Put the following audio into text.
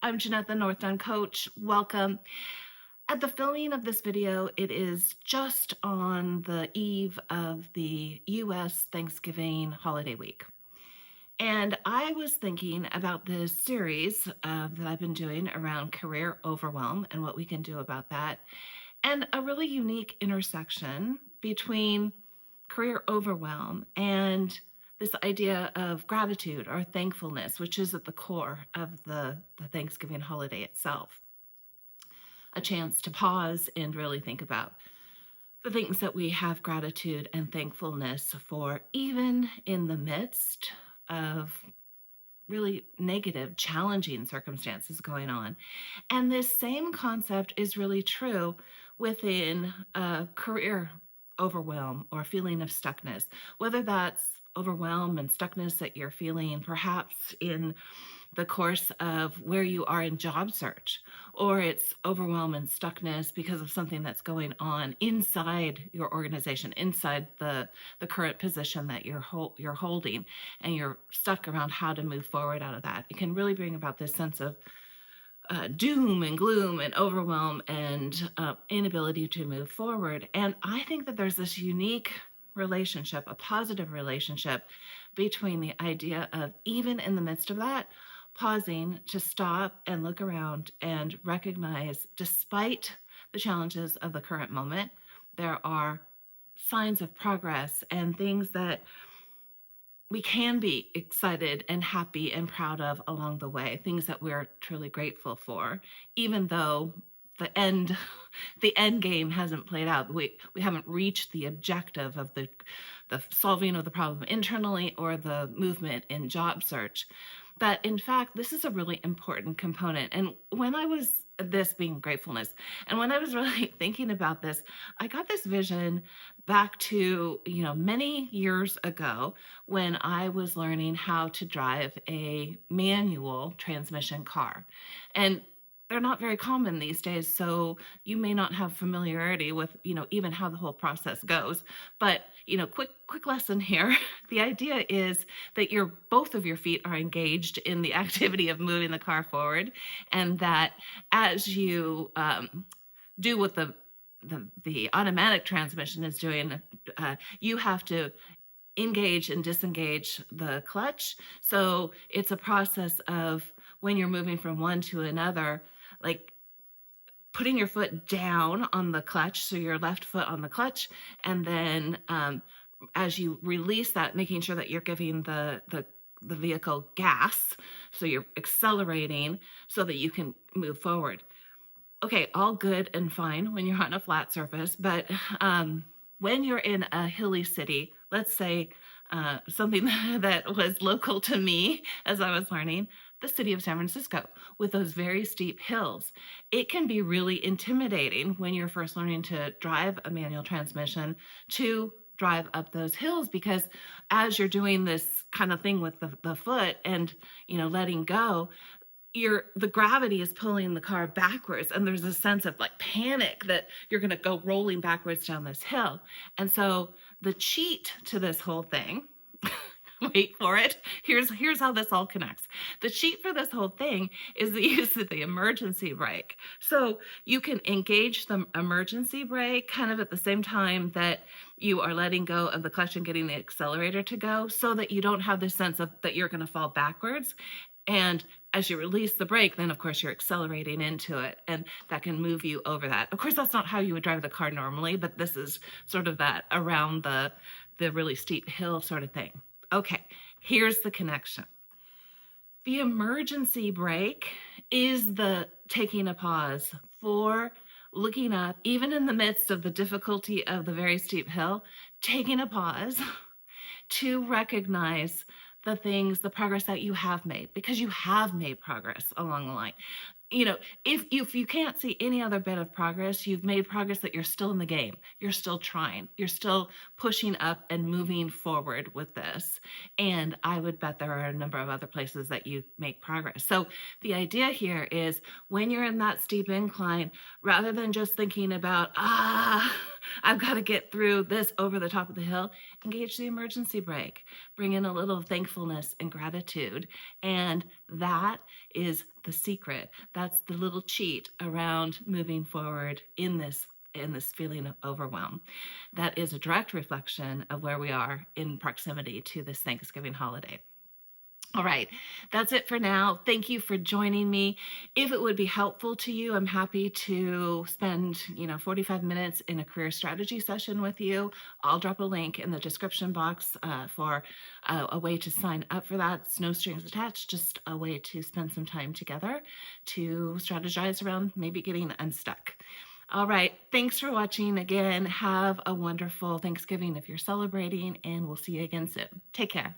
I'm Jeanette, the North Down Coach. Welcome. At the filming of this video, it is just on the eve of the US Thanksgiving holiday week. And I was thinking about this series that I've been doing around career overwhelm and what we can do about that, and a really unique intersection between career overwhelm and this idea of gratitude or thankfulness, which is at the core of the Thanksgiving holiday itself. A chance to pause and really think about the things that we have gratitude and thankfulness for, even in the midst of really negative, challenging circumstances going on. And this same concept is really true within a career overwhelm or feeling of stuckness, whether that's overwhelm and stuckness that you're feeling perhaps in the course of where you are in job search, or it's overwhelm and stuckness because of something that's going on inside your organization, inside the current position that you're holding, and you're stuck around how to move forward out of that. It can really bring about this sense of doom and gloom and overwhelm and inability to move forward. And I think that there's this unique relationship, a positive relationship between the idea of, even in the midst of that, pausing to stop and look around and recognize, despite the challenges of the current moment, there are signs of progress and things that we can be excited and happy and proud of along the way, things that we're truly grateful for, even though the end game hasn't played out. We haven't reached the objective of the solving of the problem internally or the movement in job search. But in fact, this is a really important component. And when I was, this being gratefulness, and when I was really thinking about this, I got this vision back to, many years ago when I was learning how to drive a manual transmission car. And they're not very common these days, so you may not have familiarity with, even how the whole process goes. But, quick lesson here. The idea is that both of your feet are engaged in the activity of moving the car forward, and that as you do what the automatic transmission is doing, you have to engage and disengage the clutch. So it's a process of, when you're moving from one to another, like putting your foot down on the clutch, so your left foot on the clutch, and then as you release that, making sure that you're giving the vehicle gas, so you're accelerating so that you can move forward. Okay, all good and fine when you're on a flat surface, but when you're in a hilly city, let's say something that was local to me as I was learning, the city of San Francisco, with those very steep hills. It can be really intimidating when you're first learning to drive a manual transmission to drive up those hills, because as you're doing this kind of thing with the foot and, letting go, the gravity is pulling the car backwards, and there's a sense of like panic that you're going to go rolling backwards down this hill. And so the cheat to this whole thing, wait for it, here's how this all connects. The cheat for this whole thing is the use of the emergency brake. So you can engage the emergency brake kind of at the same time that you are letting go of the clutch and getting the accelerator to go, so that you don't have this sense of that you're going to fall backwards. And as you release the brake, then of course you're accelerating into it, and that can move you over that. Of course, that's not how you would drive the car normally, but this is sort of that around the really steep hill sort of thing. Okay, here's the connection. The emergency brake is the taking a pause for looking up, even in the midst of the difficulty of the very steep hill, taking a pause to recognize the progress that you have made, because you have made progress along the line. If you can't see any other bit of progress, you've made progress that you're still in the game. You're still trying. You're still pushing up and moving forward with this. And I would bet there are a number of other places that you make progress. So the idea here is, when you're in that steep incline, rather than just thinking about, I've got to get through this over the top of the hill. Engage the emergency brake. Bring in a little thankfulness and gratitude. And that is the secret. That's the little cheat around moving forward in this feeling of overwhelm. That is a direct reflection of where we are in proximity to this Thanksgiving holiday. All right, that's it for now. Thank you for joining me. If it would be helpful to you, I'm happy to spend, 45 minutes in a career strategy session with you. I'll drop a link in the description box for a way to sign up for that. It's no strings attached, just a way to spend some time together to strategize around maybe getting unstuck. All right, thanks for watching again. Have a wonderful Thanksgiving if you're celebrating, and we'll see you again soon. Take care.